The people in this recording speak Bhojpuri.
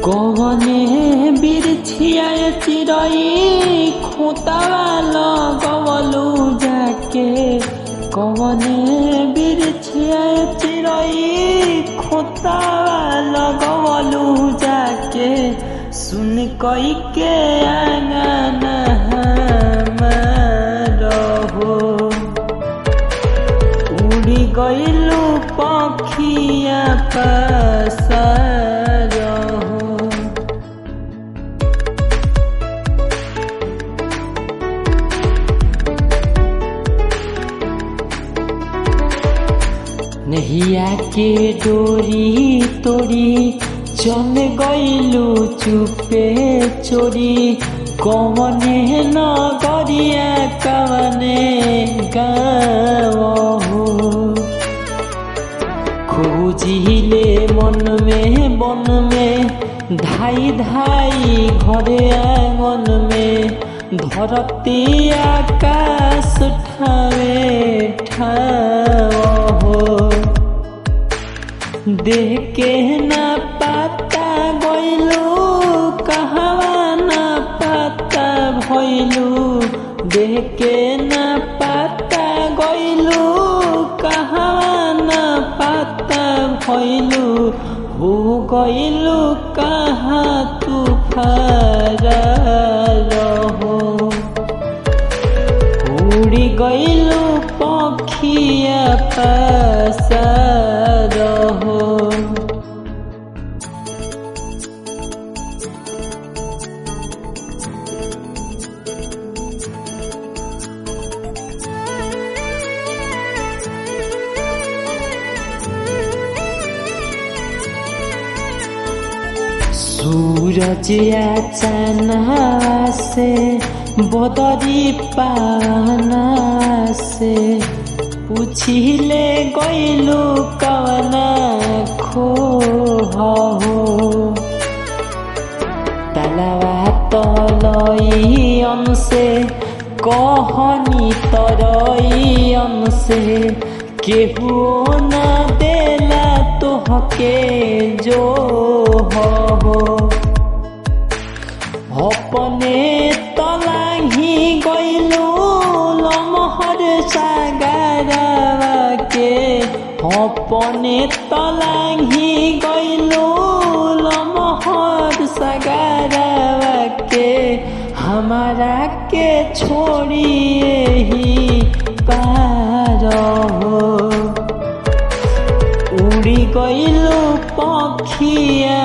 कौने बिरछिया चिरई खोतावा लगवलू जाके कौने बिरछिया चिरई खोतावा लगवलू जाके सुन कई के आंगन रहो उड़ी गईलू पखिया पसार नहिया के डोरी तोड़ी चल गईलू चुपे चोरी कौने नगरिया कवने गाँव हो खोजिले मन में बन में धाई धाई घरे आंगन में धरती आकाश ठावे ठाव हो देख के ना पता गइलू कहवा ना पता भइलू देख के ना पता गइलू कहवा ना पता भइलू हो गइलू कहाँ तू फरार हो उड़ी गइलू पखिया पसार हो सूरज अचानक से बदरी पाना से पूछिले गइलू कवना खो हो तलवा तलइयन से कहनी तरइयन से केहू न देला तोहके जो हो अपने तलाही गइलू लमहर सागरवा के अपने तलाही गइलू लमहर सागरवा के हमारा के छोड़िए ही पार हो उड़ी गइलू पखिया